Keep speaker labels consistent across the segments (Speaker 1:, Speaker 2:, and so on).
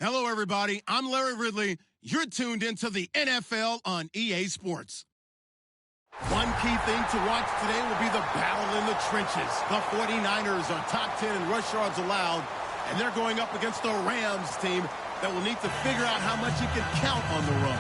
Speaker 1: Hello, everybody. I'm Larry Ridley. You're tuned into the NFL on EA Sports. One key thing to watch today will be the battle in the trenches. The 49ers are top 10 in rush yards allowed, and they're going up against the Rams team that will need to figure out how much it can count on the run.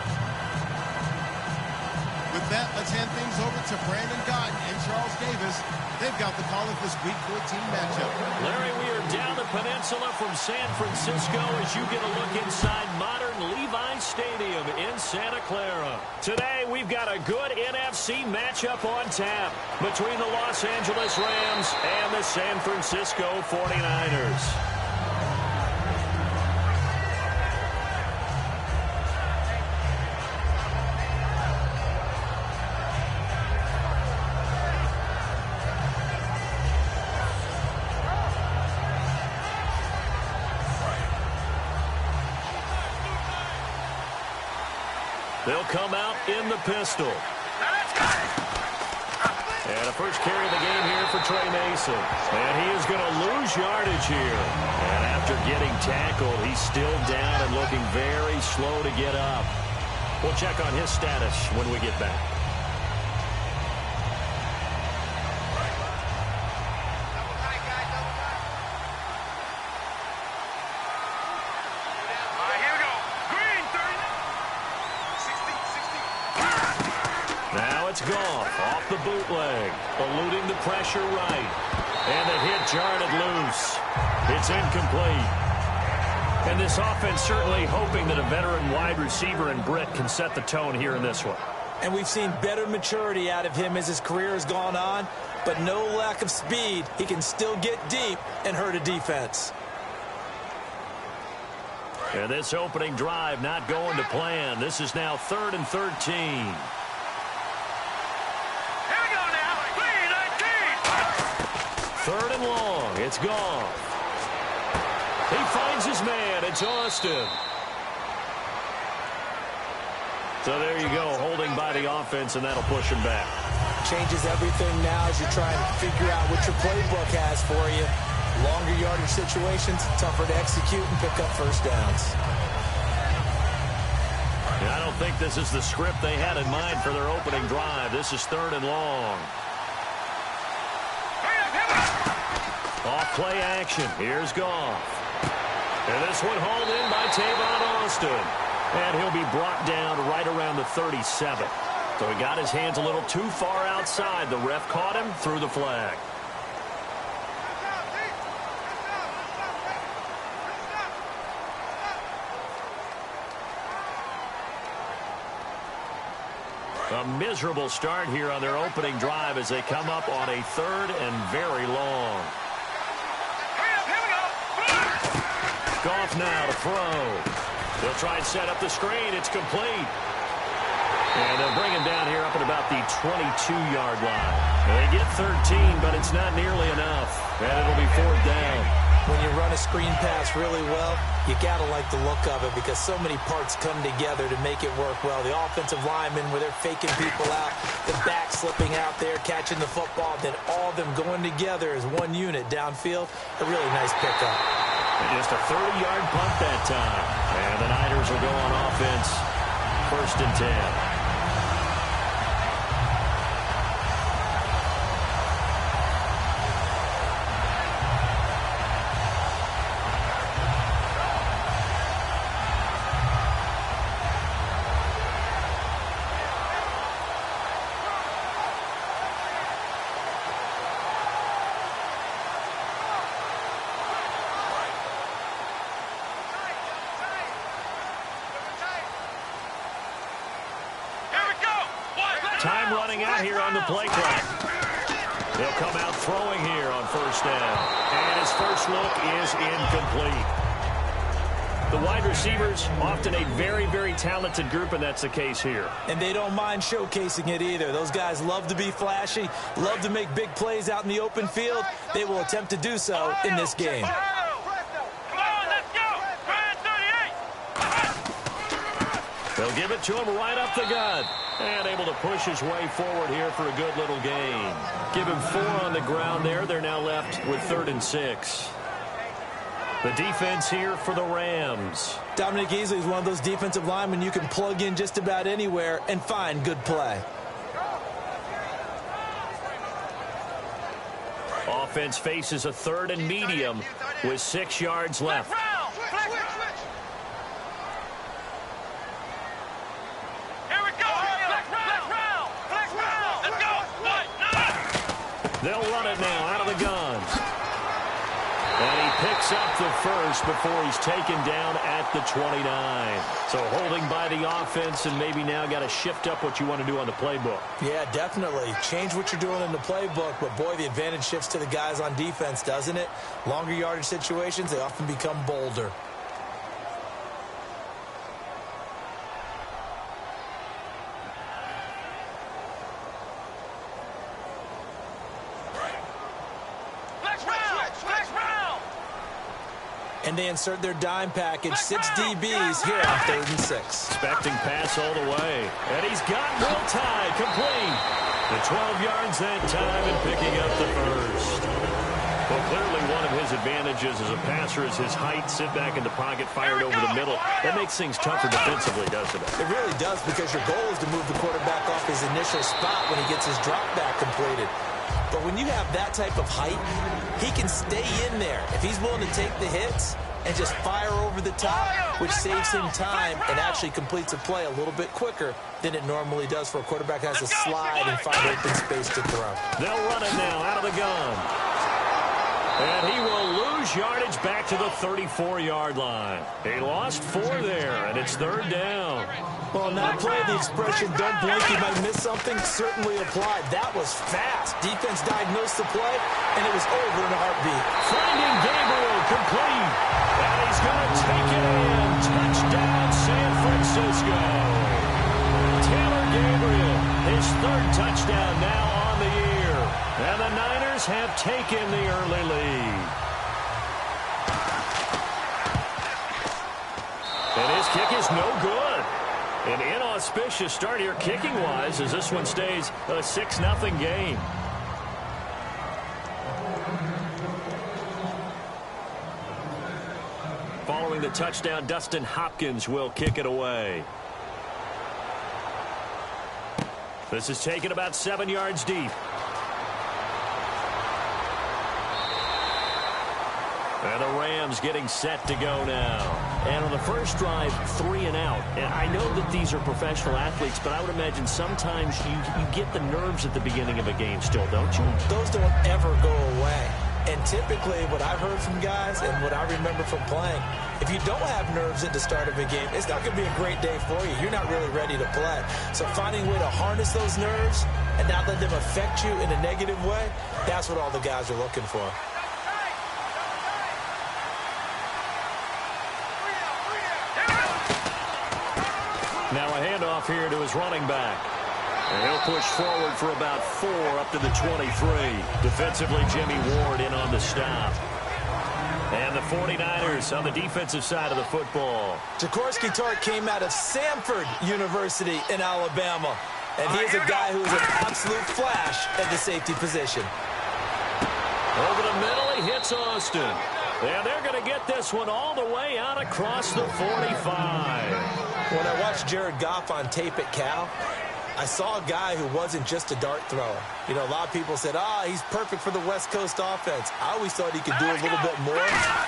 Speaker 1: With that, let's hand things over to Brandon Gott and Charles Davis. They've got the call of this Week 14 matchup.
Speaker 2: Larry, we are down the peninsula from San Francisco as you get a look inside modern Levi Stadium in Santa Clara. Today, we've got a good NFC matchup on tap between the Los Angeles Rams and the San Francisco 49ers. They'll come out in the pistol. And a first carry of the game here for Trey Mason. And he is going to lose yardage here. And after getting tackled, he's still down and looking very slow to get up. We'll check on his status when we get back. It's Goff off the bootleg, eluding the pressure right. And the hit jarred loose. It's incomplete. And this offense certainly hoping that a veteran wide receiver in Britt can set the tone here in this one.
Speaker 3: And we've seen better maturity out of him as his career has gone on, but no lack of speed. He can still get deep and hurt a defense.
Speaker 2: And this opening drive not going to plan. This is now 3rd and 13. Third and long. It's Goff. He finds his man. It's Austin. So there you go, holding by the offense, and that'll push him back.
Speaker 3: Changes everything now as you're trying to figure out what your playbook has for you. Longer yardage situations, tougher to execute and pick up first downs.
Speaker 2: I don't think this is the script they had in mind for their opening drive. This is 3rd and long. Off play action. Here's Goff. And this one hauled in by Tavon Austin. And he'll be brought down right around the 37. So he got his hands a little too far outside. The ref caught him, threw the flag. A miserable start here on their opening drive as they come up on a 3rd and very long. Goff now to throw. They'll try and set up the screen. It's complete. And they'll bring him down here up at about the 22-yard line. They get 13, but it's not nearly enough. And it'll be 4th down.
Speaker 3: When you run a screen pass really well, you got to like the look of it because so many parts come together to make it work well. The offensive linemen, where they're faking people out, the back slipping out there, catching the football, then all of them going together as one unit downfield. A really nice pickup.
Speaker 2: Just a 30-yard punt that time. And the Niners will go on offense. 1st and 10. Time running out here on the play clock. They'll come out throwing here on 1st down. And his first look is incomplete. The wide receivers, often a very, very talented group, and that's the case here.
Speaker 3: And they don't mind showcasing it either. Those guys love to be flashy, love to make big plays out in the open field. They will attempt to do so in this game.
Speaker 2: They'll give it to him right up the gut. And able to push his way forward here for a good little gain. Give him 4 on the ground there. They're now left with 3rd and 6. The defense here for the Rams.
Speaker 3: Dominic Easley is one of those defensive linemen you can plug in just about anywhere and find good play.
Speaker 2: Offense faces a 3rd and medium with 6 yards left. They'll run it now out of the gun. And he picks up the first before he's taken down at the 29. So holding by the offense, and maybe now got to shift up what you want to do on the playbook.
Speaker 3: Yeah, definitely. Change what you're doing in the playbook, but boy, the advantage shifts to the guys on defense, doesn't it? Longer yardage situations, they often become bolder. And they insert their dime package, 6 DBs here on 3rd and 6.
Speaker 2: Expecting pass all the way. And he's got Will Tye complete. The 12 yards that time and picking up the first. Well, clearly one of his advantages as a passer is his height. Sit back in the pocket, fired over the middle. That makes things tougher defensively, doesn't it?
Speaker 3: It really does, because your goal is to move the quarterback off his initial spot when he gets his drop back completed. But when you have that type of height, he can stay in there. If he's willing to take the hits and just fire over the top, which saves him time and actually completes a play a little bit quicker than it normally does for a quarterback that has to slide and find open space to throw.
Speaker 2: They'll run it now out of the gun. And he will lose yardage back to the 34-yard line. He lost 4 there, and it's 3rd down.
Speaker 3: Well, not playing the expression, don't blink, you might miss something, certainly applied. That was fast. Defense diagnosed the play, and it was over in a heartbeat.
Speaker 2: Finding Gabriel complete. And he's going to take it in. Touchdown, San Francisco. Taylor Gabriel, his 3rd touchdown now on the year. And the Niners have taken the early lead. And his kick is no good. An inauspicious start here kicking-wise as this one stays a 6-0 game. Following the touchdown, Dustin Hopkins will kick it away. This is taken about 7 yards deep. And the Rams getting set to go now. And on the first drive, 3 and out. And I know that these are professional athletes, but I would imagine sometimes you get the nerves at the beginning of a game still, don't you?
Speaker 3: Those don't ever go away. And typically what I've heard from guys and what I remember from playing, if you don't have nerves at the start of a game, it's not going to be a great day for you. You're not really ready to play. So finding a way to harness those nerves and not let them affect you in a negative way, that's what all the guys are looking for.
Speaker 2: Now a handoff here to his running back. And he'll push forward for about 4 up to the 23. Defensively, Jimmy Ward in on the stop. And the 49ers on the defensive side of the football.
Speaker 3: Jaworski Tartt came out of Samford University in Alabama. And he is a guy who is an absolute flash at the safety position.
Speaker 2: Over the middle, he hits Austin. And they're going to get this one all the way out across the 45.
Speaker 3: When I watched Jared Goff on tape at Cal, I saw a guy who wasn't just a dart thrower. You know, a lot of people said, he's perfect for the West Coast offense. I always thought he could do a little bit more,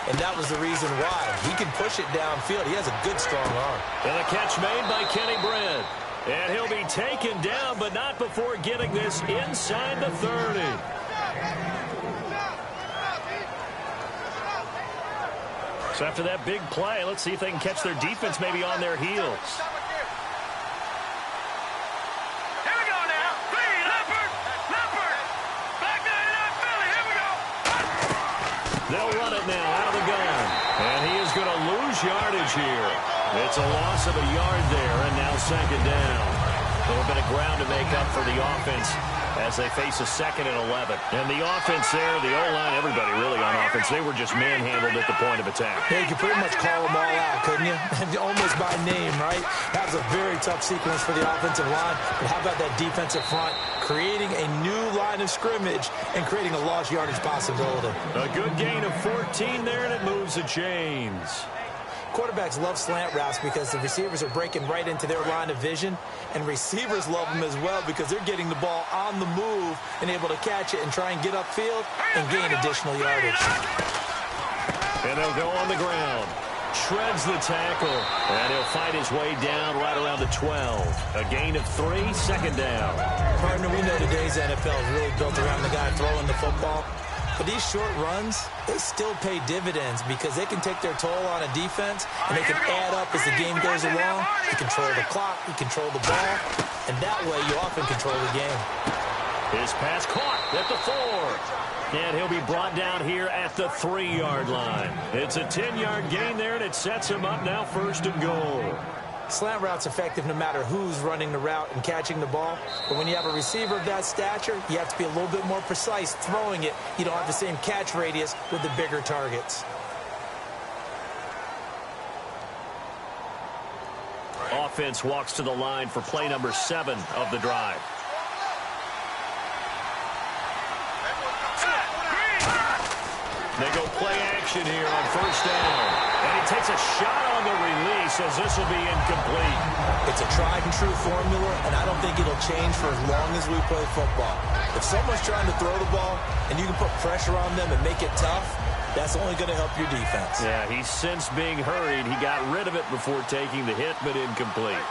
Speaker 3: and that was the reason why. He can push it downfield. He has a good, strong arm.
Speaker 2: And a catch made by Kenny Britt. And he'll be taken down, but not before getting this inside the 30. So after that big play, let's see if they can catch their defense maybe on their heels.
Speaker 4: Here we go now. Leopard. Back to Philly. Here we go.
Speaker 2: They'll run it now out of the gun. And he is going to lose yardage here. It's a loss of a yard there, and now 2nd down. A little bit of ground to make up for the offense as they face a 2nd and 11. And the offense there, the O-line, everybody really on offense, they were just manhandled at the point of attack.
Speaker 3: Yeah, you could pretty much call them all out, couldn't you? Almost by name, right? That was a very tough sequence for the offensive line. But how about that defensive front creating a new line of scrimmage and creating a lost yardage possibility?
Speaker 2: A good gain of 14 there, and it moves the chains.
Speaker 3: Quarterbacks love slant routes because the receivers are breaking right into their line of vision, and receivers love them as well because they're getting the ball on the move and able to catch it and try and get upfield and gain additional yardage.
Speaker 2: And they'll go on the ground. Shreds the tackle, and he'll fight his way down right around the 12. A gain of 3, 2nd down.
Speaker 3: Partner, we know today's NFL is really built around the guy throwing the football. But these short runs, they still pay dividends because they can take their toll on a defense, and they can add up as the game goes along. You control the clock, you control the ball, and that way you often control the game.
Speaker 2: His pass caught at the 4. And he'll be brought down here at the 3-yard line. It's a 10-yard gain there, and it sets him up now 1st and goal.
Speaker 3: Slant route's effective no matter who's running the route and catching the ball. But when you have a receiver of that stature, you have to be a little bit more precise throwing it. You don't have the same catch radius with the bigger targets.
Speaker 2: Offense walks to the line for play number 7 of the drive. They go play action here on 1st down. And he takes a shot on the release as this will be incomplete.
Speaker 3: It's a tried and true formula, and I don't think it'll change for as long as we play football. If someone's trying to throw the ball and you can put pressure on them and make it tough, that's only going to help your defense.
Speaker 2: Yeah, he's since being hurried. He got rid of it before taking the hit, but incomplete.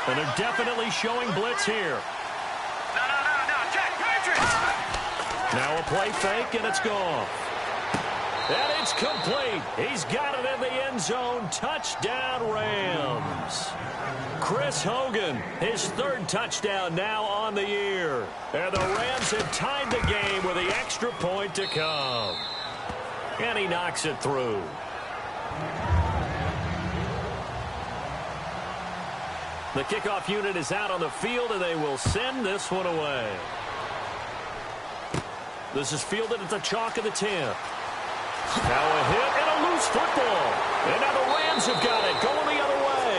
Speaker 2: And they're definitely showing blitz here. Now a play fake, and it's gone. And it's complete. He's got it in the end zone. Touchdown, Rams. Chris Hogan, his 3rd touchdown now on the year. And the Rams have tied the game with the extra point to come. And he knocks it through. The kickoff unit is out on the field, and they will send this one away. This is fielded at the chalk of the 10. Now a hit and a loose football. And now the Rams have got it going the other way.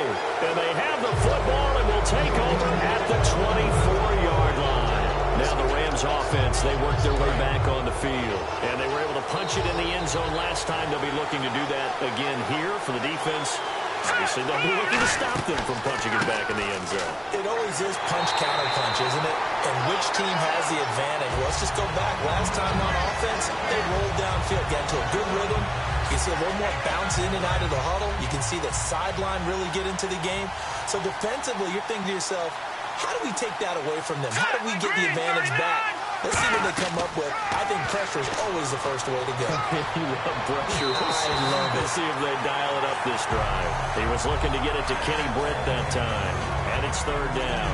Speaker 2: And they have the football and will take over at the 24-yard line. Now the Rams offense, they work their way back on the field. And they were able to punch it in the end zone last time. They'll be looking to do that again here for the defense. Obviously, they'll be looking to stop them from punching it back in the end zone.
Speaker 3: It always is punch-counter-punch, isn't it? And which team has the advantage? Well, let's just go back. Last time on offense, they rolled downfield, got into a good rhythm. You can see a little more bounce in and out of the huddle. You can see the sideline really get into the game. So defensively, you're thinking to yourself, how do we take that away from them? How do we get the advantage back? Let's see what they come up with. I think pressure is always the first way to go.
Speaker 2: You love pressure.
Speaker 3: I love it.
Speaker 2: We'll see if they dial it up this drive. He was looking to get it to Kenny Britt that time. And it's 3rd down.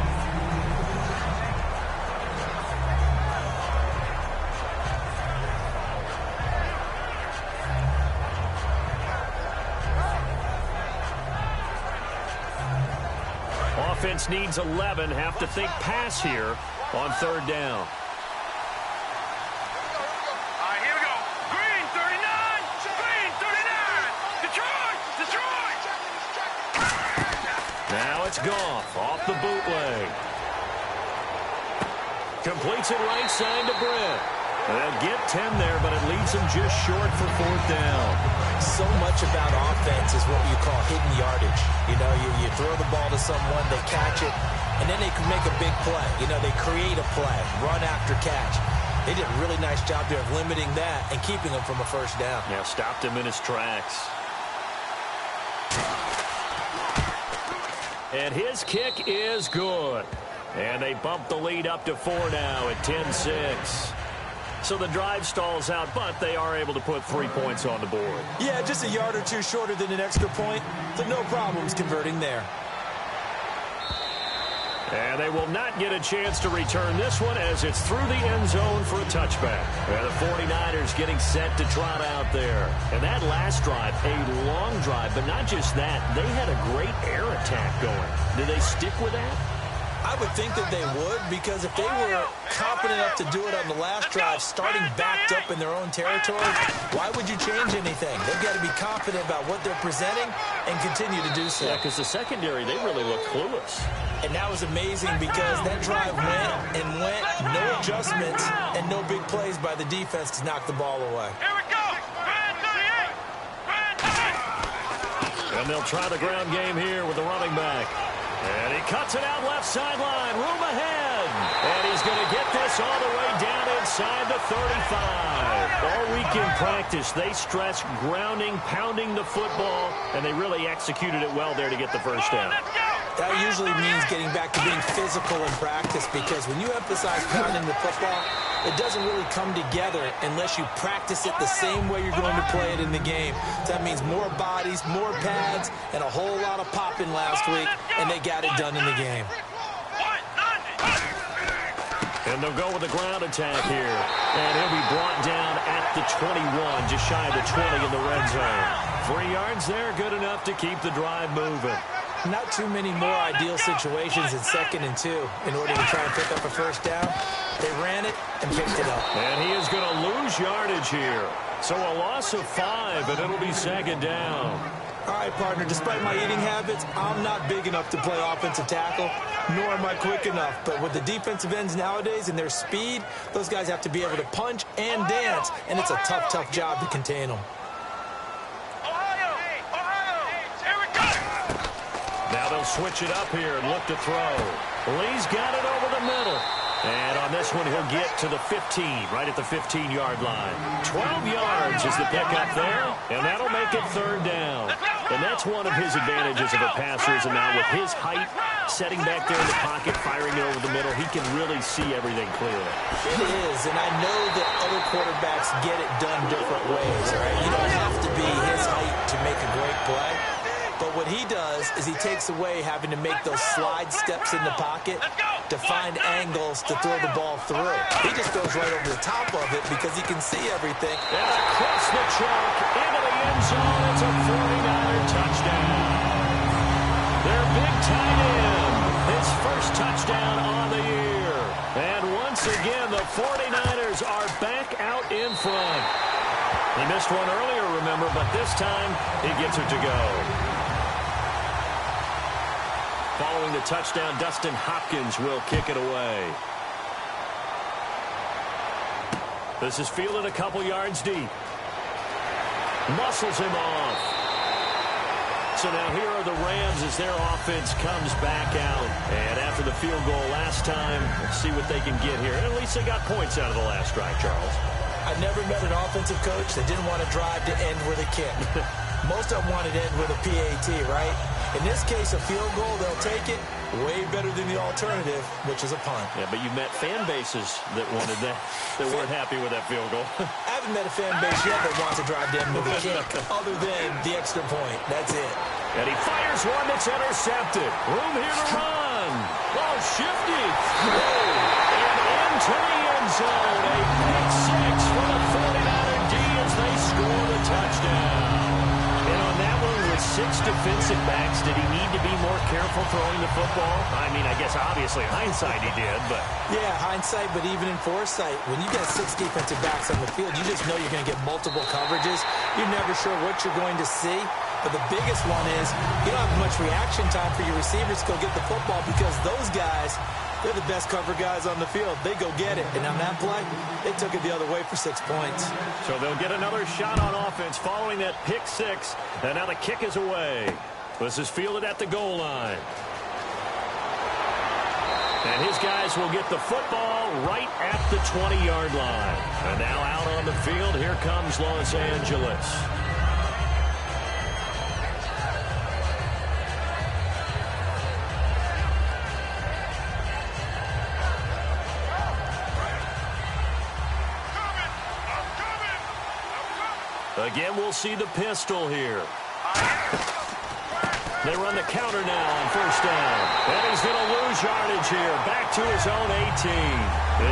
Speaker 2: Offense needs 11. Have to think pass here on 3rd down. Now it's Goff off the bootleg. Completes it right side to Britt. They'll get 10 there, but it leaves him just short for 4th down.
Speaker 3: So much about offense is what you call hidden yardage. You know, you throw the ball to someone, they catch it, and then they can make a big play. You know, they create a play, run after catch. They did a really nice job there of limiting that and keeping him from a 1st down.
Speaker 2: Yeah, stopped him in his tracks. And his kick is good. And they bump the lead up to 4 now at 10-6. So the drive stalls out, but they are able to put 3 points on the board.
Speaker 3: Yeah, just a yard or two shorter than an extra point, so no problems converting there.
Speaker 2: And they will not get a chance to return this one as it's through the end zone for a touchback. And the 49ers getting set to trot out there. And that last drive, a long drive, but not just that. They had a great air attack going. Did they stick with that?
Speaker 3: I would think that they would, because if they were confident enough to do it on the last drive, starting backed up in their own territory, why would you change anything? They've got to be confident about what they're presenting and continue to do so.
Speaker 2: Yeah, because the secondary, they really looked clueless.
Speaker 3: And that was amazing because that drive went and went, no adjustments, and no big plays by the defense to knock the ball away.
Speaker 4: Here we go.
Speaker 2: And they'll try the ground game here with the running back. And he cuts it out left sideline. Room ahead. And he's going to get this all the way down inside the 35. All week in practice, they stressed grounding, pounding the football, and they really executed it well there to get the first down.
Speaker 3: That usually means getting back to being physical in practice, because when you emphasize pounding the football, it doesn't really come together unless you practice it the same way you're going to play it in the game. So that means more bodies, more pads, and a whole lot of popping last week, and they got it done in the game.
Speaker 2: And they'll go with a ground attack here. And he'll be brought down at the 21, just shy of the 20 in the red zone. 3 yards there, good enough to keep the drive moving.
Speaker 3: Not too many more ideal situations in 2nd and 2 in order to try and pick up a first down. They ran it and picked it up.
Speaker 2: And he is going to lose yardage here. So a loss of 5, and it'll be 2nd down.
Speaker 3: All right, partner, despite my eating habits, I'm not big enough to play offensive tackle, nor am I quick enough. But with the defensive ends nowadays and their speed, those guys have to be able to punch and dance, and it's a tough, tough job to contain them.
Speaker 2: Now they'll switch it up here and look to throw. Lee's got it over the middle. And on this one, he'll get to the 15, right at the 15-yard line. 12 yards is the pickup there, and that'll make it 3rd down. And that's one of his advantages of a passer, is now with his height, setting back there in the pocket, firing it over the middle, he can really see everything clearly.
Speaker 3: It is, and I know that other quarterbacks get it done different ways, all right? You don't have to be his height to make a great play. But what he does is he takes away having to make those slide steps in the pocket to find angles to throw the ball through. He just goes right over the top of it because he can see everything.
Speaker 2: And across the chalk into the end zone. It's a 49er touchdown. Their big tight end, his first touchdown on the year. And once again, the 49ers are back out in front. He missed one earlier, remember, but this time he gets it to go. Following the touchdown, Dustin Hopkins will kick it away. This is fielded a couple yards deep. Muscles him off. So now here are the Rams as their offense comes back out. And after the field goal last time, let's see what they can get here. And at least they got points out of the last drive, Charles.
Speaker 3: I've never met an offensive coach that didn't want to drive to end with a kick. Most of them wanted to end with a PAT, right? In this case, a field goal, they'll take it. Way better than the alternative, which is a punt.
Speaker 2: Yeah, but you met fan bases that wanted that, that weren't happy with that field goal.
Speaker 3: I haven't met a fan base yet that wants to drive to end with a kick, other than the extra point. That's it.
Speaker 2: And he fires one that's intercepted. Room here to run. Oh, shifty. And into the end zone. A pick 6 for the 49er D as they score the touchdown. And on that one, with 6 defensive backs, did he need to be more careful throwing the football? I mean, I guess obviously hindsight he did, but...
Speaker 3: Yeah, hindsight, but even in foresight, when you got 6 defensive backs on the field, you just know you're going to get multiple coverages. You're never sure what you're going to see. But the biggest one is you don't have much reaction time for your receivers to go get the football, because those guys, they're the best cover guys on the field. They go get it. And on that play, they took it the other way for 6 points.
Speaker 2: So they'll get another shot on offense following that pick 6. And now the kick is away. This is fielded at the goal line. And his guys will get the football right at the 20-yard line. And now out on the field, here comes Los Angeles. Again, we'll see the pistol here. They run the counter now on first down. And he's going to lose yardage here. Back to his own 18.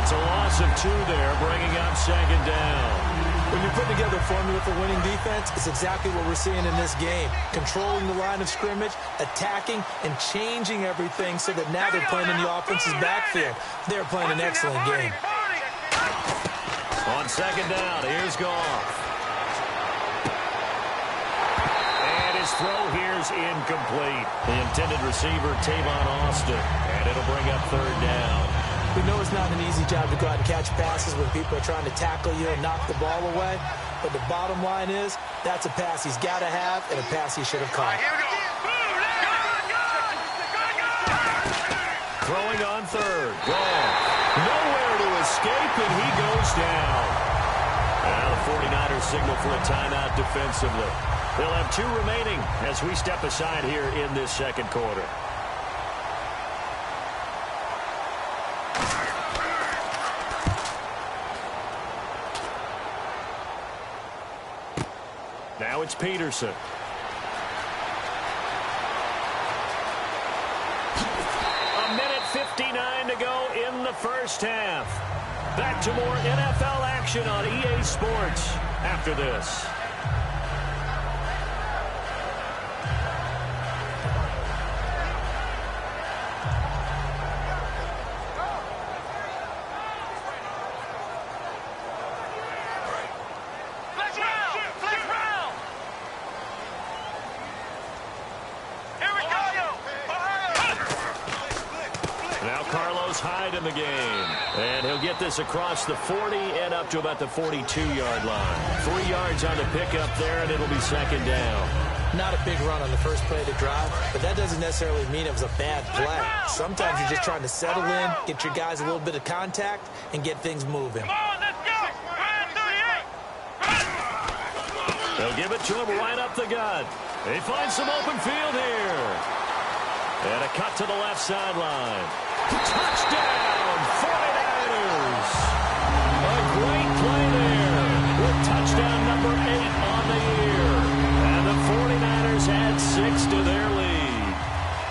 Speaker 2: It's a loss of 2 there, bringing up 2nd down.
Speaker 3: When you put together a formula for winning defense, it's exactly what we're seeing in this game. Controlling the line of scrimmage, attacking, and changing everything so that now they're playing in the offense's backfield. They're playing an excellent game.
Speaker 2: On second down, here's Goff. And his throw here's incomplete. The intended receiver, Tavon Austin. And it'll bring up third down.
Speaker 3: We know it's not an easy job to go out and catch passes when people are trying to tackle you and knock the ball away. But the bottom line is, that's a pass he's got to have and a pass he should have caught.
Speaker 2: Throwing on third. Goff. Nowhere to escape, and he goes down. Now the 49ers signal for a timeout defensively. They'll have 2 remaining as we step aside here in this second quarter. Now it's Peterson. A minute 59 to go in the first half. Back to more NFL action on EA Sports after this. In the game, and he'll get this across the 40 and up to about the 42-yard line. 3 yards on the pickup there, and it'll be second down.
Speaker 3: Not a big run on the first play of the drive, but that doesn't necessarily mean it was a bad play. Sometimes you're just trying to settle in, get your guys a little bit of contact, and get things moving.
Speaker 4: Come on, let's go!
Speaker 2: They'll give it to him right up the gut. They find some open field here. And a cut to the left sideline. Touchdown, 49ers. A great play there with touchdown number 8 on the year. And the 49ers add 6 to their lead.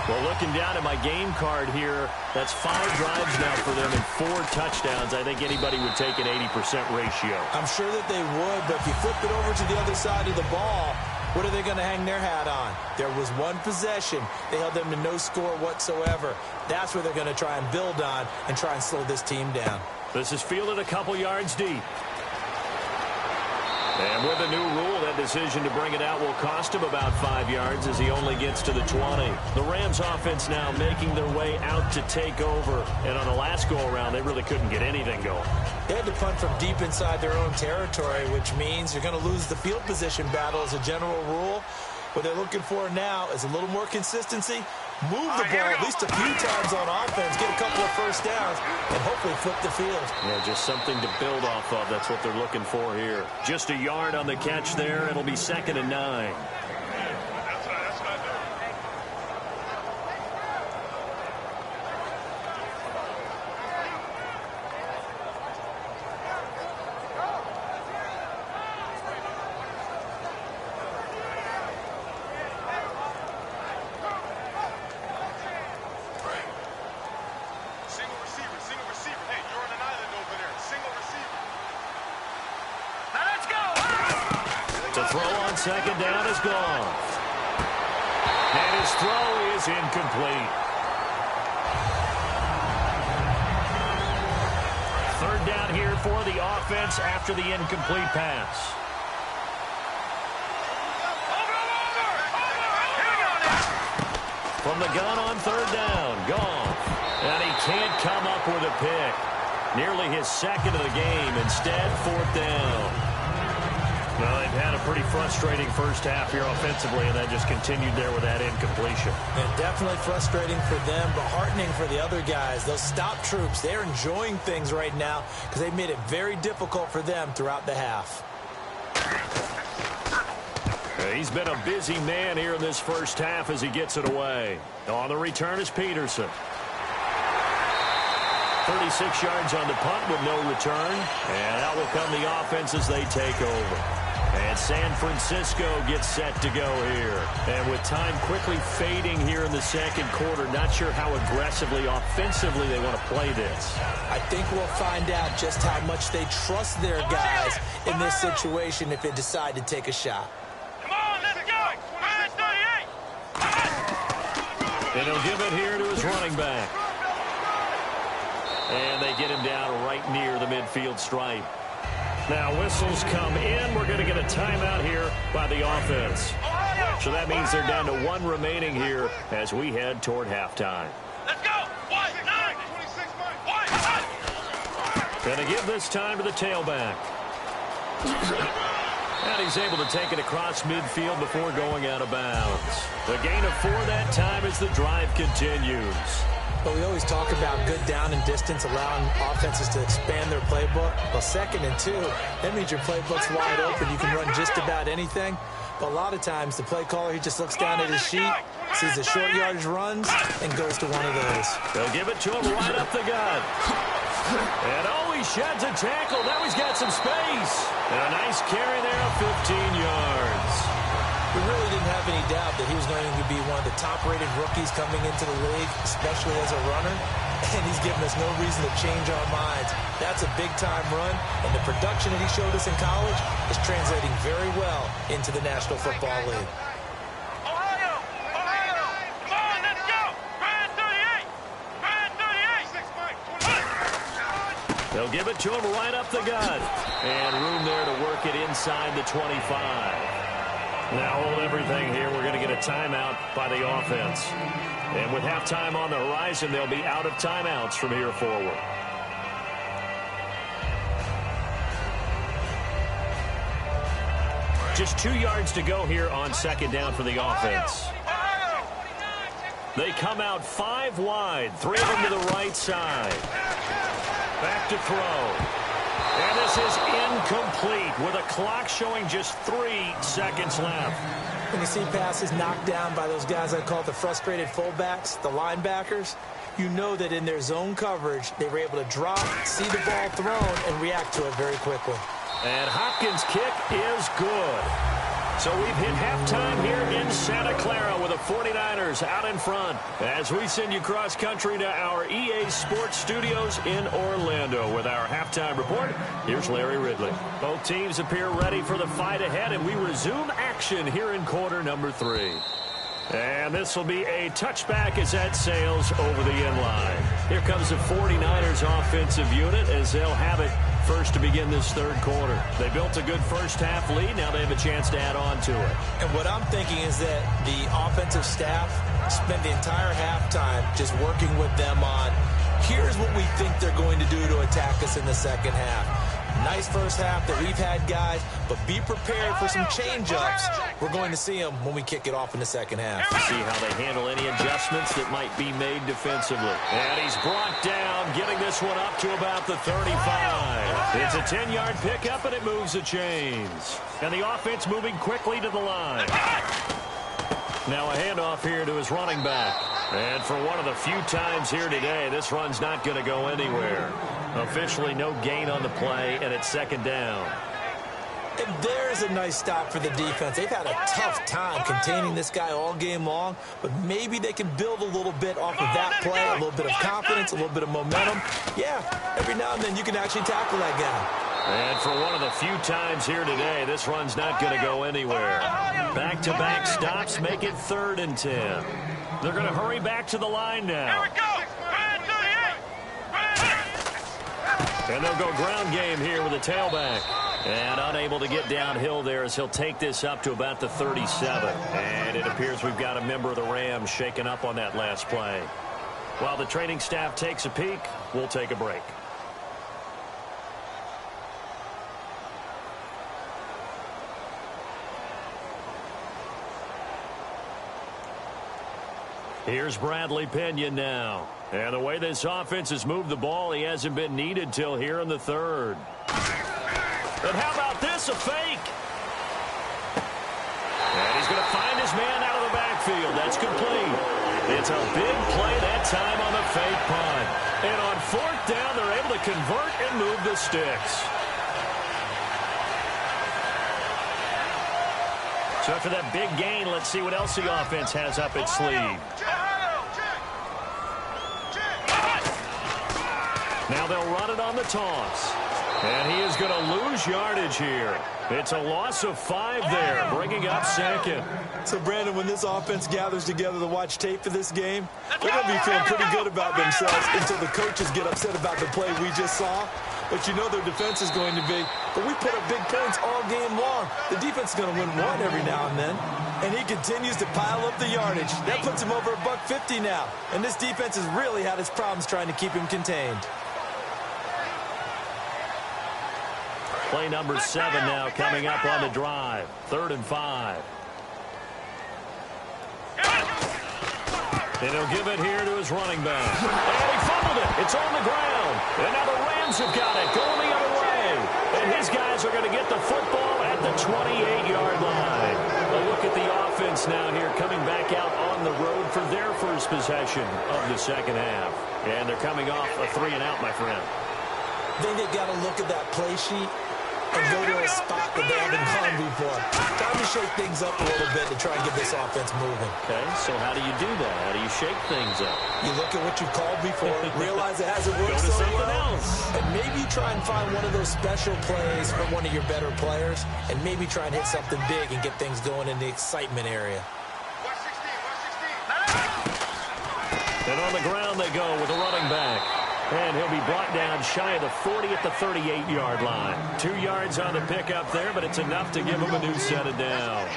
Speaker 2: Well, looking down at my game card here, that's 5 drives now for them and 4 touchdowns. I think anybody would take an 80% ratio.
Speaker 3: I'm sure that they would, but if you flip it over to the other side of the ball, what are they going to hang their hat on? There was one possession. They held them to no score whatsoever. That's where they're going to try and build on and try and slow this team down.
Speaker 2: This is fielded a couple yards deep. And with a new rule, that decision to bring it out will cost him about 5 yards as he only gets to the 20. The Rams offense now making their way out to take over. And on the last go-around, they really couldn't get anything going.
Speaker 3: They had to punt from deep inside their own territory, which means you're going to lose the field position battle as a general rule. What they're looking for now is a little more consistency, move the ball at least a few times on offense, get a couple of first downs, and hopefully flip the field.
Speaker 2: Yeah, just something to build off of. That's what they're looking for here. Just a yard on the catch there. It'll be second and 9. Second down is gone. And his throw is incomplete. Third down here for the offense after the incomplete pass. From the gun on third down, Goff. And he can't come up with a pick. Nearly his second of the game. Instead, fourth down. Well, they've had a pretty frustrating first half here offensively, and that just continued there with that incompletion.
Speaker 3: And definitely frustrating for them, but heartening for the other guys. Those stop troops, they're enjoying things right now because they've made it very difficult for them throughout the half.
Speaker 2: He's been a busy man here in this first half as he gets it away. On the return is Peterson. 36 yards on the punt with no return. And out will come the offense as they take over. And San Francisco gets set to go here. And with time quickly fading here in the second quarter, not sure how aggressively, offensively they want to play this.
Speaker 3: I think we'll find out just how much they trust their guys in this situation if they decide to take a shot.
Speaker 4: Come on, let's go! 38!
Speaker 2: And he'll give it here to his running back. And they get him down right near the midfield stripe. Now whistles come in. We're going to get a timeout here by the offense. So that means they're down to one remaining here as we head toward halftime.
Speaker 4: Let's go! 1-9!
Speaker 2: Going to give this time to the tailback. And he's able to take it across midfield before going out of bounds. The gain of 4 that time as the drive continues.
Speaker 3: But we always talk about good down and distance, allowing offenses to expand their playbook. Well, 2nd and 2, that means your playbook's wide open. You can run just about anything. But a lot of times, the play caller, he just looks down at his sheet, sees the short yardage runs, and goes to one of those.
Speaker 2: They'll give it to him right up the gut. And he sheds a tackle. Now he's got some space. And a nice carry there of 15 yards.
Speaker 3: We really didn't have any doubt that he was going to be one of the top-rated rookies coming into the league, especially as a runner. And he's given us no reason to change our minds. That's a big-time run, and the production that he showed us in college is translating very well into the National Football League.
Speaker 4: Ohio! Come on, let's go! Brand 38!
Speaker 2: They'll give it to him right up the gut. And room there to work it inside the 25. Now hold everything here. We're going to get a timeout by the offense. And with halftime on the horizon, they'll be out of timeouts from here forward. Just 2 yards to go here on 2nd down for the offense. They come out 5 wide, 3 of them to the right side. Back to throw. And this is incomplete with a clock showing just 3 seconds left.
Speaker 3: When you see passes knocked down by those guys I call the frustrated fullbacks, the linebackers, you know that in their zone coverage, they were able to drop, see the ball thrown, and react to it very quickly.
Speaker 2: And Hopkins' kick is good. So we've hit halftime here in Santa Clara with the 49ers out in front as we send you cross-country to our EA Sports Studios in Orlando with our halftime report. Here's Larry Ridley. Both teams appear ready for the fight ahead, and we resume action here in quarter number 3. And this will be a touchback as that sails over the end line. Here comes the 49ers offensive unit as they'll have it first to begin this 3rd quarter. They built a good first-half lead. Now they have a chance to add on to it.
Speaker 3: And what I'm thinking is that the offensive staff spent the entire halftime just working with them on, here's what we think they're going to do to attack us in the 2nd half. Nice first half that we've had, guys, but be prepared for some change-ups. We're going to see them when we kick it off in the 2nd half.
Speaker 2: See how they handle any adjustments that might be made defensively. And he's brought down, getting this one up to about the 35. It's a 10-yard pickup, and it moves the chains. And the offense moving quickly to the line. Now a handoff here to his running back. And for one of the few times here today, this run's not going to go anywhere. Officially no gain on the play, and it's 2nd down.
Speaker 3: And there's a nice stop for the defense. They've had a tough time containing this guy all game long, but maybe they can build a little bit off of that play, a little bit of confidence, a little bit of momentum. Yeah, every now and then you can actually tackle that guy.
Speaker 2: And for one of the few times here today, this run's not going to go anywhere. Back-to-back stops make it 3rd and 10. They're going to hurry back to the line now.
Speaker 4: Here we go! Brand 38!
Speaker 2: And they'll go ground game here with a tailback. And unable to get downhill there as he'll take this up to about the 37. And it appears we've got a member of the Rams shaken up on that last play. While the training staff takes a peek, we'll take a break. Here's Bradley Pinion now. And the way this offense has moved the ball, he hasn't been needed till here in the 3rd. And how about this, a fake? And he's going to find his man out of the backfield. That's complete. It's a big play that time on the fake punt. And on 4th down, they're able to convert and move the sticks. So after that big gain, let's see what else the offense has up its sleeve. Now they'll run it on the toss. And he is going to lose yardage here. It's a loss of 5 there, bringing up second.
Speaker 3: So, Brandon, when this offense gathers together to watch tape for this game, they're going to be feeling pretty good about themselves until the coaches get upset about the play we just saw. But you know their defense is going to be, but we put up big points all game long. The defense is going to win one every now and then. And he continues to pile up the yardage. That puts him over $150 now. And this defense has really had its problems trying to keep him contained.
Speaker 2: Play number 7 now coming up on the drive. 3rd and 5. And he'll give it here to his running back. And he fumbled it. It's on the ground. And now the Rams have got it going the other way. And his guys are going to get the football at the 28-yard line. A look at the offense now here coming back out on the road for their first possession of the second half. And they're coming off a 3-and-out, my friend.
Speaker 3: I think they've got to look at that play sheet and go to a spot that they haven't gone before. Time to shake things up a little bit to try and get this offense moving.
Speaker 2: Okay, so how do you do that? How do you shake things up?
Speaker 3: You look at what you've called before, realize it hasn't worked so well, and maybe try and find one of those special plays from one of your better players, and maybe try and hit something big and get things going in the excitement area.
Speaker 2: And on the ground they go with a running back. And he'll be brought down shy of the 40 at the 38-yard line. 2 yards on the pickup there, but it's enough to give him a new set of downs.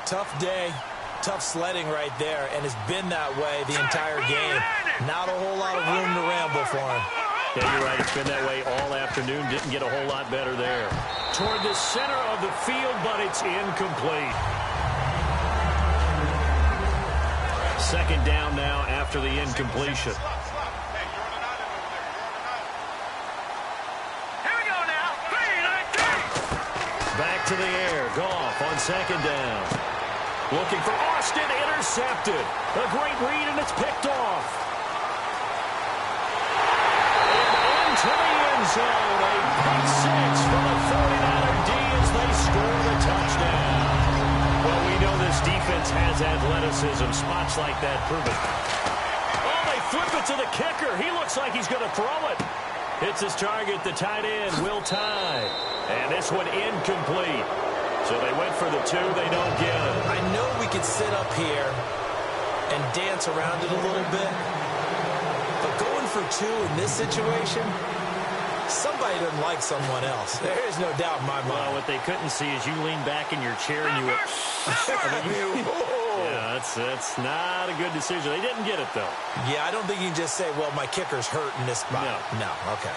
Speaker 3: Tough day, tough sledding right there, and it's been that way the entire game. Not a whole lot of room to ramble for him.
Speaker 2: Yeah, you're right. It's been that way all afternoon. Didn't get a whole lot better there. Toward the center of the field, but it's incomplete. 2nd down now after the incompletion. Back to the air. Goff on 2nd down. Looking for Austin. Intercepted. A great read, and it's picked off. And into the end zone. A pick 6 for the 49er D as they score the touchdown. Well, we know this defense has athleticism. Spots like that prove it. Oh, they flip it to the kicker. He looks like he's going to throw it. Hits his target, the tight end, Will Tye. And this one incomplete. So they went for the 2. They don't get it.
Speaker 3: I know we could sit up here and dance around it a little bit. But going for 2 in this situation, somebody doesn't like someone else. There is no doubt in my mind.
Speaker 2: Well, what they couldn't see is you lean back in your chair and you went... Yeah, that's not a good decision. They didn't get it, though.
Speaker 3: Yeah, I don't think you can just say, well, my kicker's hurt in this spot. No, okay.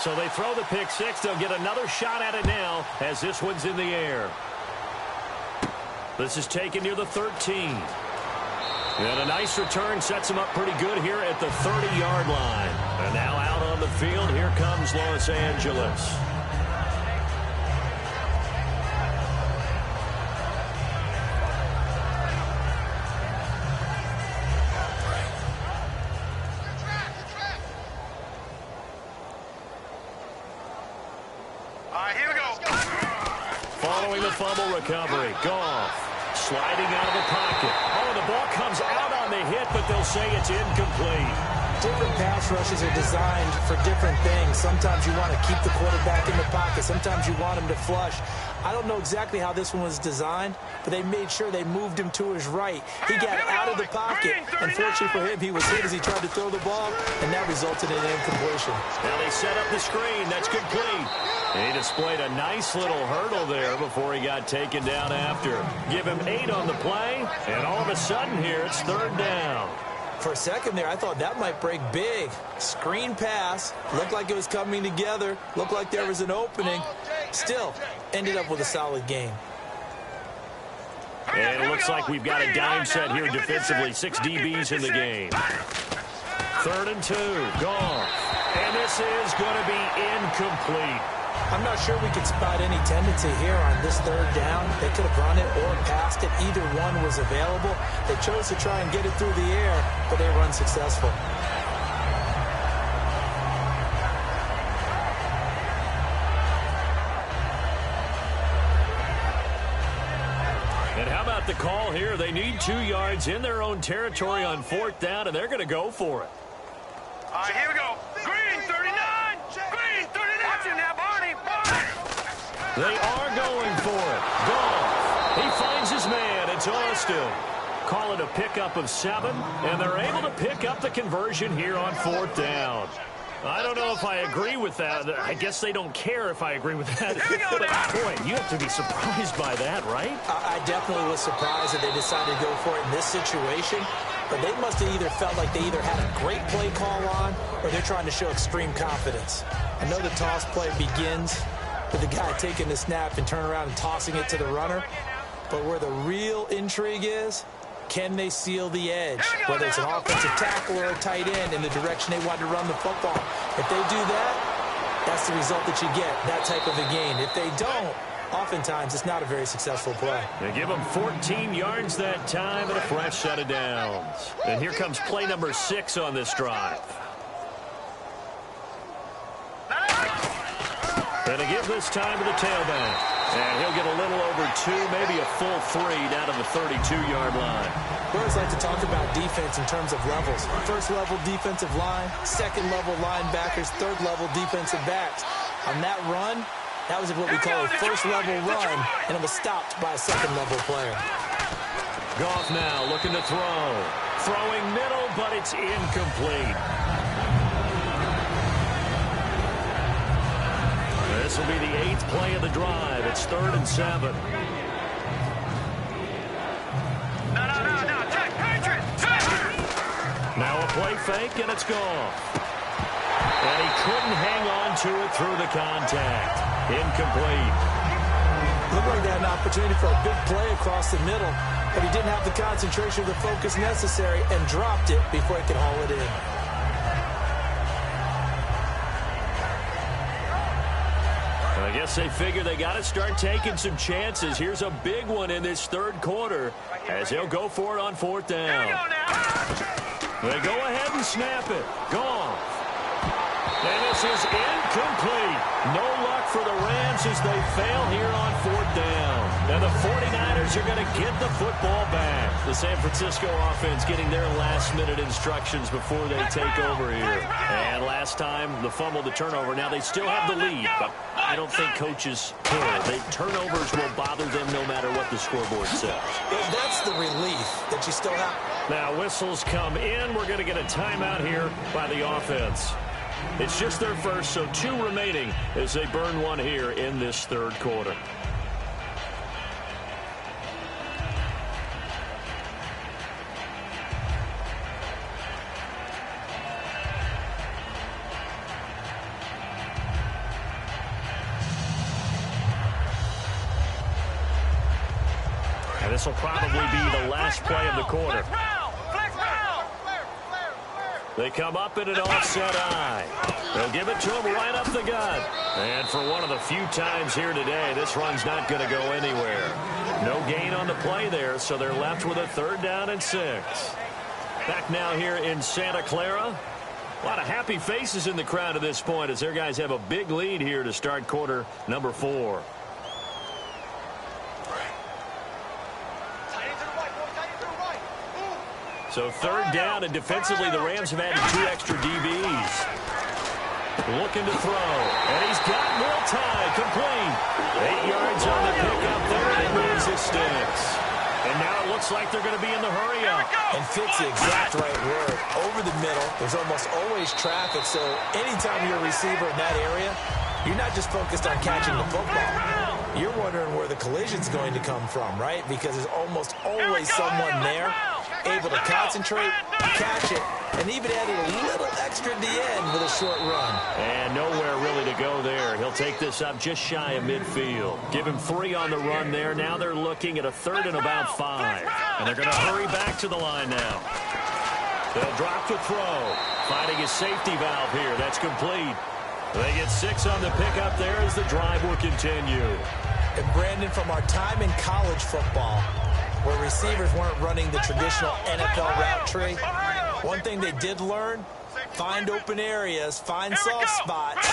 Speaker 2: So they throw the pick 6. They'll get another shot at it now as this one's in the air. This is taken near the 13. And a nice return sets him up pretty good here at the 30-yard line. And now out on the field, here comes Los Angeles.
Speaker 4: Here we go.
Speaker 2: Following the fumble recovery, Goff sliding out of the pocket. Oh, the ball comes out on the hit, but they'll say it's incomplete.
Speaker 3: Different pass rushes are designed for different things. Sometimes you want to keep the quarterback in the pocket. Sometimes you want him to flush. I don't know exactly how this one was designed, but they made sure they moved him to his right. He got out of the pocket. Unfortunately for him, he was hit as he tried to throw the ball, and that resulted in an incompletion.
Speaker 2: Now they set up the screen. That's complete. He displayed a nice little hurdle there before he got taken down after. Give him 8 on the play, and all of a sudden here, it's 3rd down.
Speaker 3: For a second there, I thought that might break big. Screen pass. Looked like it was coming together. Looked like there was an opening. Still, ended up with a solid game.
Speaker 2: And it looks like we've got a dime set here defensively. 6 DBs in the game. 3rd and 2. Goff. And this is going to be incomplete.
Speaker 3: I'm not sure we could spot any tendency here on this third down. They could have run it or passed it. Either one was available. They chose to try and get it through the air, but they were unsuccessful.
Speaker 2: And how about the call here? They need 2 yards in their own territory on 4th down, and they're going to go for it.
Speaker 4: All right, here we go. Green 39. Green 39. Watch it now, Barney.
Speaker 2: They are going for it. Goff. He finds his man. It's Austin. Call it a pickup of 7, and they're able to pick up the conversion here on 4th down. I don't know if I agree with that. I guess they don't care if I agree with that. But, boy, you have to be surprised by that, right?
Speaker 3: I definitely was surprised that they decided to go for it in this situation. But they must have either felt like they either had a great play call on or they're trying to show extreme confidence. I know the toss play begins with the guy taking the snap and turn around and tossing it to the runner. But where the real intrigue is, can they seal the edge? Whether it's an offensive tackle or a tight end in the direction they want to run the football. If they do that, that's the result that you get, that type of a gain. If they don't, oftentimes it's not a very successful play.
Speaker 2: They give them 14 yards that time and a fresh set of downs. And here comes play number 6 on this drive. And they give this time to the tailback. And he'll get a little over 2, maybe a full 3 down to the 32-yard line.
Speaker 3: We always like to talk about defense in terms of levels. First-level defensive line, second-level linebackers, third-level defensive backs. On that run, that was what we call a first-level run, and it was stopped by a second-level player.
Speaker 2: Goff now looking to throw. Throwing middle, but it's incomplete. This will be the 8th play of the drive. It's 3rd and 7. Now a play fake, and it's gone. And he couldn't hang on to it through the contact. Incomplete.
Speaker 3: Looked like they had an opportunity for a big play across the middle, but he didn't have the concentration or the focus necessary and dropped it before he could haul it in.
Speaker 2: I guess they figure they got to start taking some chances. Here's a big one in this 3rd quarter as they'll go for it on 4th down. They go ahead and snap it. Goff. And this is incomplete. No luck for the Rams as they fail here on 4th down. And the 49ers are going to get the football back. The San Francisco offense getting their last-minute instructions before they take over here. And last time, the fumble, the turnover. Now they still have the lead, but I don't think coaches care. Turnovers will bother them no matter what the scoreboard says.
Speaker 3: That's the relief that you still have.
Speaker 2: Now whistles come in. We're going to get a timeout here by the offense. It's just their first, so 2 remaining as they burn one here in this 3rd quarter. And this will probably be the last play of the quarter. They come up in an offset eye. They'll give it to him right up the gut. And for one of the few times here today, this run's not going to go anywhere. No gain on the play there, so they're left with a 3rd down and 6. Back now here in Santa Clara. A lot of happy faces in the crowd at this point as their guys have a big lead here to start quarter number 4. So 3rd down, and defensively the Rams have added 2 extra DBs. Looking to throw, and he's got more time. Complete. 8 yards on the pickup there, and he moves his sticks. And now it looks like they're going to be in the hurry up.
Speaker 3: And fits the exact right word. Over the middle, there's almost always traffic, so anytime you're a receiver in that area, you're not just focused on catching the football. You're wondering where the collision's going to come from, right? Because there's almost always someone there able to concentrate, catch it, and even added a little extra at the end with a short run.
Speaker 2: And nowhere really to go there. He'll take this up just shy of midfield. Give him 3 on the run there. Now they're looking at a 3rd and about 5. And they're going to hurry back to the line now. They'll drop to throw. Finding his safety valve here. That's complete. They get 6 on the pickup there as the drive will continue.
Speaker 3: And Brandon, from our time in college football, where receivers weren't running the traditional NFL route tree, one thing they did learn, find open areas, find soft spots,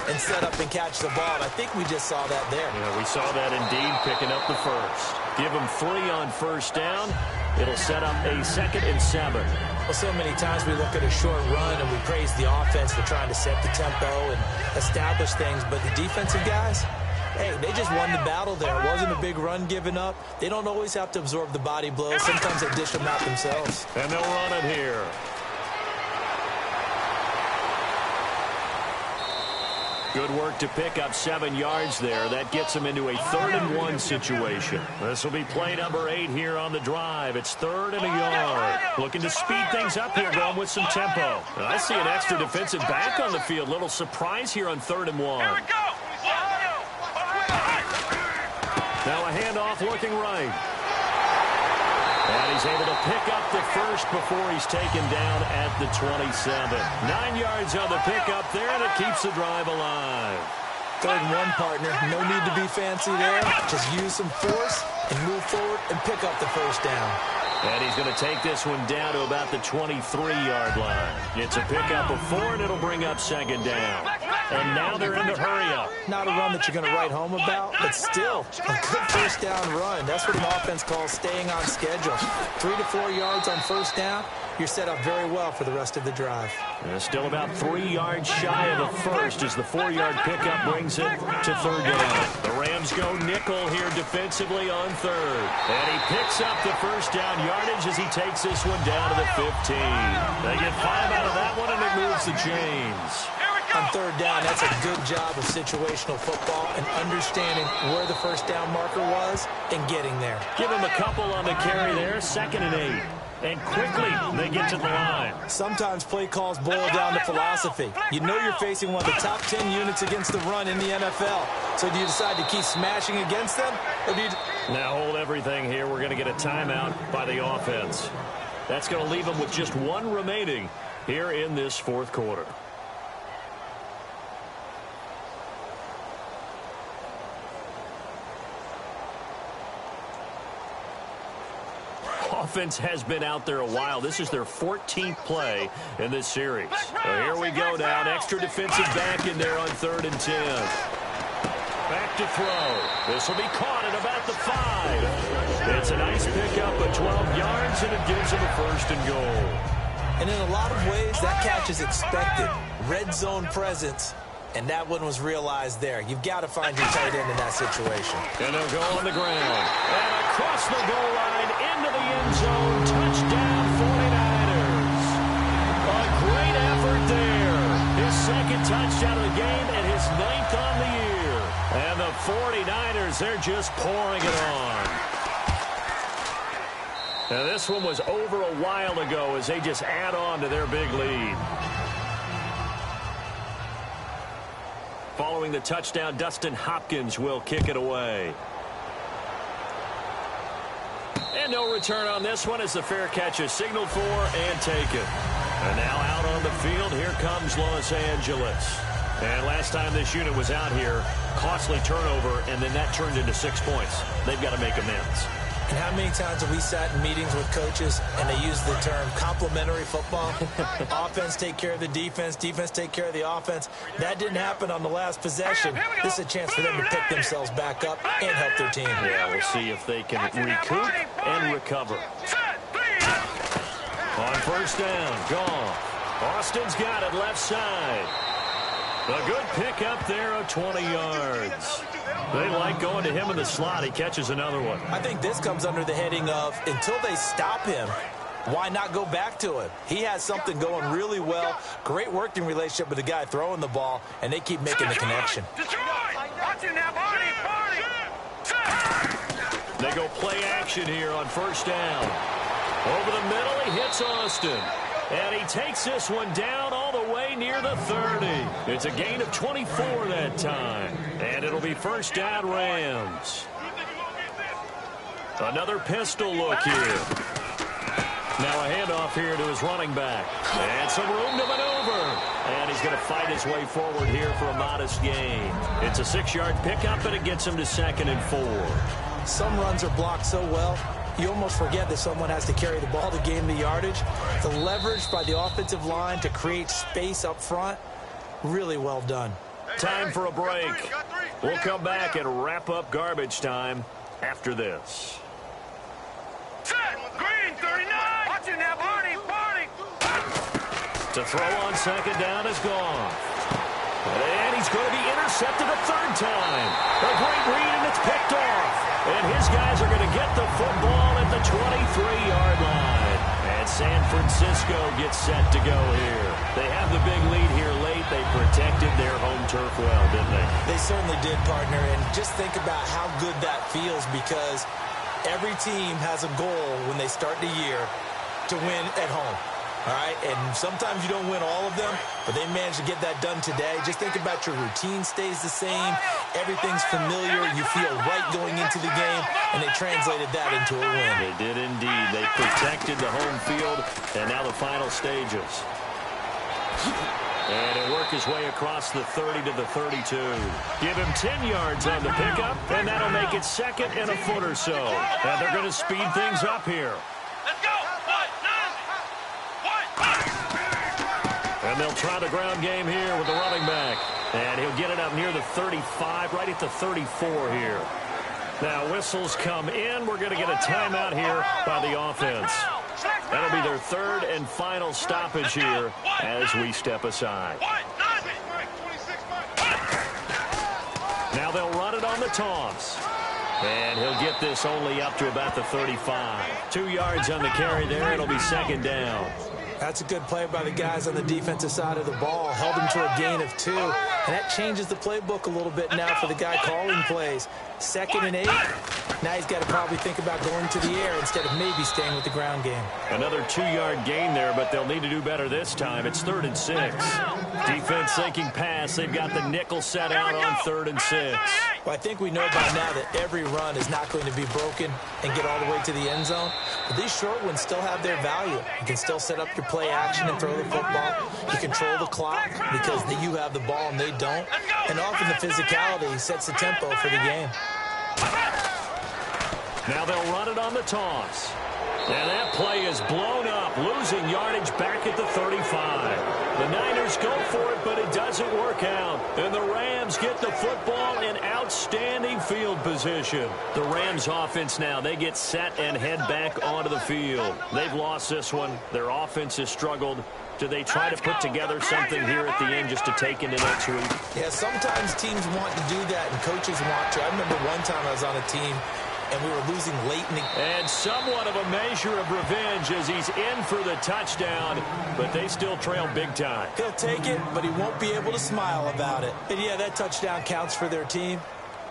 Speaker 3: and set up and catch the ball. And I think we just saw that there.
Speaker 2: Yeah, we saw that indeed, picking up the first. Give them 3 on first down. It'll set up a 2nd and 7.
Speaker 3: Well, so many times we look at a short run and we praise the offense for trying to set the tempo and establish things. But the defensive guys, hey, they just won the battle there. It wasn't a big run given up. They don't always have to absorb the body blows. Sometimes they dish them out themselves.
Speaker 2: And they'll run it here. Good work to pick up 7 yards there. That gets them into a 3rd and 1 situation. This will be play number 8 here on the drive. It's 3rd and a yard. Looking to speed things up here, going with some tempo. And I see an extra defensive back on the field. Little surprise here on 3rd and 1.
Speaker 4: Here we go.
Speaker 2: Now a handoff looking right. And he's able to pick up the first before he's taken down at the 27. 9 yards on the pickup there, and it keeps the drive alive.
Speaker 3: 3rd and 1, partner. No need to be fancy there. Just use some force and move forward and pick up the first down.
Speaker 2: And he's going to take this one down to about the 23-yard line. It's a pickup of 4, and it'll bring up 2nd down. And now they're in the hurry-up.
Speaker 3: Not a run that you're going to write home about, but still a good first down run. That's what an offense calls staying on schedule. 3 to 4 yards on first down. You're set up very well for the rest of the drive.
Speaker 2: Still about 3 yards shy of the first as the 4-yard pickup brings it to 3rd down. The Rams go nickel here defensively on 3rd. And he picks up the first down yardage as he takes this one down to the 15. They get 5 out of that one, and it moves the chains.
Speaker 3: On 3rd down, that's a good job of situational football and understanding where the first down marker was and getting there.
Speaker 2: Give him a couple on the carry there, 2nd and 8. And quickly, they get to the line.
Speaker 3: Sometimes play calls boil down to philosophy. You know you're facing one of the top 10 units against the run in the NFL. So do you decide to keep smashing against them? Or do you...
Speaker 2: Now hold everything here. We're going to get a timeout by the offense. That's going to leave them with just 1 remaining here in this 4th quarter. Offense has been out there a while. This is their 14th play in this series. So here we go now. An extra defensive back in there on 3rd and 10. Back to throw. This will be caught at about the 5. It's a nice pickup of 12 yards, and it gives them a 1st and goal.
Speaker 3: And in a lot of ways, that catch is expected. Red zone presence. And that one was realized there. You've got to find your tight end in that situation.
Speaker 2: And they'll go on the ground. And across the goal line, into the end zone. Touchdown, 49ers. A great effort there. His 2nd touchdown of the game and his 9th on the year. And the 49ers, they're just pouring it on. Now, this one was over a while ago as they just add on to their big lead. Following the touchdown, Dustin Hopkins will kick it away. And no return on this one as the fair catch is signaled for and taken. And now out on the field, here comes Los Angeles. And last time this unit was out here, costly turnover, and then that turned into 6 points. They've got to make amends.
Speaker 3: And how many times have we sat in meetings with coaches and they use the term complementary football? Offense take care of the defense, defense take care of the offense. That didn't happen on the last possession. This is a chance for them to pick themselves back up and help their team.
Speaker 2: Yeah, we'll see if they can recoup and recover. On first down, Goff. Austin's got it left side. A good pickup there of 20 yards. They like going to him in the slot. He catches another one.
Speaker 3: I think this comes under the heading of until they stop him, why not go back to him? He has something going really well. Great working relationship with the guy throwing the ball, and they keep making the connection.
Speaker 2: They go play action here on first down. Over the middle, he hits Austin. And he takes this one down all the way near the 30. It's a gain of 24 that time. And it'll be first down Rams. Another pistol look here. Now a handoff here to his running back. And some room to maneuver. And he's going to fight his way forward here for a modest gain. It's a 6-yard pickup, and it gets him to 2nd and 4.
Speaker 3: Some runs are blocked so well, you almost forget that someone has to carry the ball to gain the yardage. The leverage by the offensive line to create space up front, really well done.
Speaker 2: Time for a break. We'll come back and wrap up garbage time after this.
Speaker 4: Green 39. Watch it now, Barney.
Speaker 2: To throw on 2nd down is gone. And he's going to be intercepted a 3rd time. A great read, and it's picked off. And his guys are going to get the football at the 23-yard line. And San Francisco gets set to go here. They have the big lead here late. They protected their home turf well, didn't they?
Speaker 3: They certainly did, partner. And just think about how good that feels, because every team has a goal when they start the year to win at home. All right, and sometimes you don't win all of them, but they managed to get that done today. Just think about your routine stays the same. Everything's familiar. You feel right going into the game, and they translated that into a win.
Speaker 2: They did indeed. They protected the home field, and now the final stages. And he'll work his way across the 30 to the 32. Give him 10 yards on the pickup, and that'll make it 2nd and a foot or so. And they're going to speed things up here.
Speaker 4: Let's go.
Speaker 2: And they'll try the ground game here with the running back. And he'll get it up near the 35, right at the 34 here. Now, whistles come in. We're going to get a timeout here by the offense. That'll be their 3rd and final stoppage here as we step aside. Now they'll run it on the toss. And he'll get this only up to about the 35. 2 yards on the carry there. It'll be 2nd down.
Speaker 3: That's a good play by the guys on the defensive side of the ball. Held him to a gain of 2. And that changes the playbook a little bit now for the guy calling plays. 2nd and 8. Now he's got to probably think about going to the air instead of maybe staying with the ground game.
Speaker 2: Another 2-yard gain there, but they'll need to do better this time. It's 3rd and 6. Defense thinking pass. They've got the nickel set out on 3rd and 6.
Speaker 3: Well, I think we know by now that every run is not going to be broken and get all the way to the end zone. But these short ones still have their value. You can still set up your play action and throw the football. You control the clock because you have the ball and they don't. And often the physicality sets the tempo for the game.
Speaker 2: Now they'll run it on the toss. And that play is blown up, losing yardage back at the 35. The Niners go for it, but it doesn't work out. And the Rams get the football in outstanding field position. The Rams offense now, they get set and head back onto the field. They've lost this one. Their offense has struggled. Do they try to put together something here at the end just to take into next week?
Speaker 3: Yeah, sometimes teams want to do that and coaches want to. I remember one time I was on a team and we were losing late in the...
Speaker 2: And somewhat of a measure of revenge as he's in for the touchdown, but they still trail big time.
Speaker 3: He'll take it, but he won't be able to smile about it. And yeah, that touchdown counts for their team,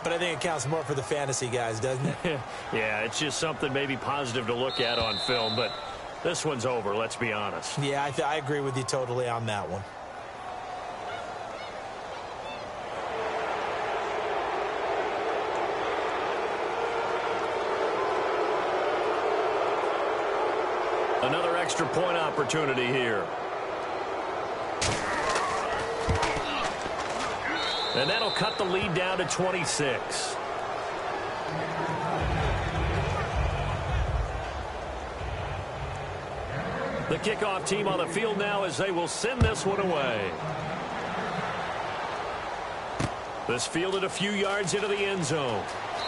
Speaker 3: but I think it counts more for the fantasy guys, doesn't it?
Speaker 2: Yeah, it's just something maybe positive to look at on film, but this one's over, let's be honest.
Speaker 3: Yeah, I agree with you totally on that one.
Speaker 2: Another extra point opportunity here. And that'll cut the lead down to 26. The kickoff team on the field now as they will send this one away. This fielded a few yards into the end zone.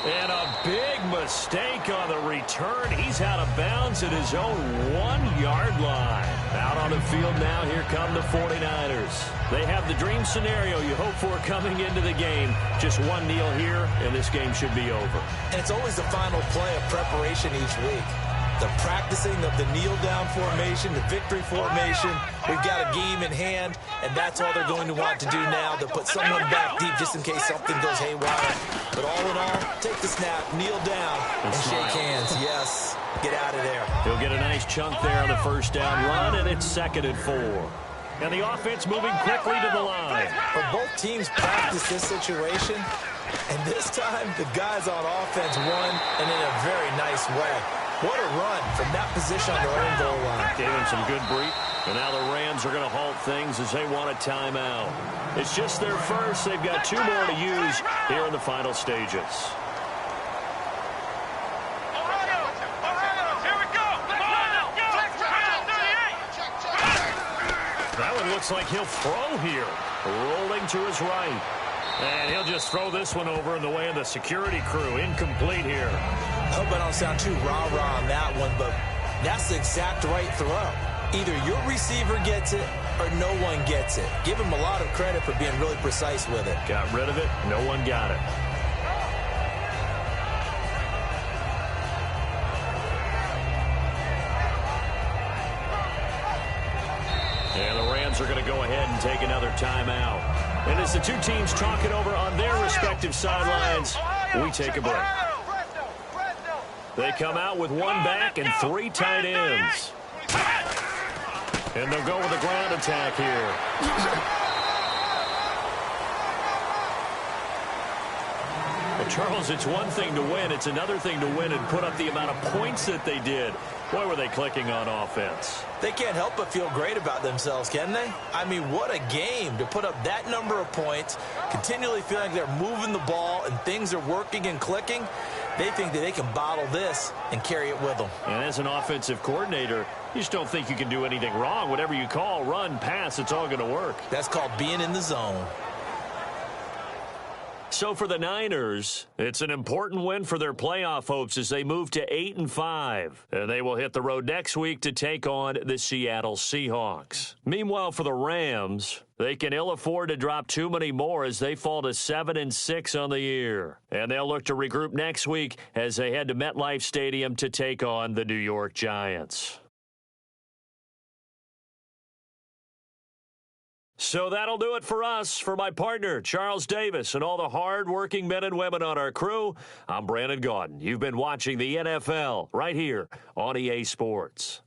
Speaker 2: And a big mistake on the return. He's out of bounds at his own 1-yard line. Out on the field now, here come the 49ers. They have the dream scenario you hope for coming into the game. Just one kneel here, and this game should be over.
Speaker 3: And it's always the final play of preparation each week. The practicing of the kneel-down formation, the victory formation. We've got a game in hand, and that's all they're going to want to do now, to put someone back deep just in case something goes haywire. But all in all, take the snap, kneel down, and shake hands. Yes, get out of there.
Speaker 2: He'll get a nice chunk there on the first down run, and it's 2nd and 4. And the offense moving quickly to the line.
Speaker 3: But both teams practice this situation, and this time the guys on offense won, and in a very nice way. What a run from that position on their own goal line.
Speaker 2: Gave him some good breath. And now the Rams are going to halt things as they want a timeout. It's just their first. They've got 2 more to use here in the final stages. That one looks like he'll throw here. Rolling to his right. And he'll just throw this one over in the way of the security crew. Incomplete here.
Speaker 3: I hope I don't sound too rah-rah on that one, but that's the exact right throw. Either your receiver gets it or no one gets it. Give him a lot of credit for being really precise with it.
Speaker 2: Got rid of it. No one got it. And the Rams are going to go ahead and take another timeout. And as the two teams talk it over on their respective sidelines, we take a break. They come out with 1 back and 3 tight ends. And they'll go with a ground attack here. Well, Charles, it's one thing to win. It's another thing to win and put up the amount of points that they did. Boy, were they clicking on offense.
Speaker 3: They can't help but feel great about themselves, can they? I mean, what a game to put up that number of points, continually feeling like they're moving the ball and things are working and clicking. They think that they can bottle this and carry it with them.
Speaker 2: And as an offensive coordinator, you just don't think you can do anything wrong. Whatever you call, run, pass, it's all going to work.
Speaker 3: That's called being in the zone.
Speaker 2: So for the Niners, it's an important win for their playoff hopes as they move to 8-5. And they will hit the road next week to take on the Seattle Seahawks. Meanwhile, for the Rams, they can ill afford to drop too many more as they fall to 7-6 on the year. And they'll look to regroup next week as they head to MetLife Stadium to take on the New York Giants. So that'll do it for us. For my partner, Charles Davis, and all the hard-working men and women on our crew, I'm Brandon Gaudin. You've been watching the NFL right here on EA Sports.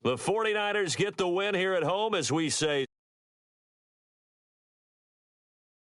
Speaker 2: The 49ers get the win here at home as we say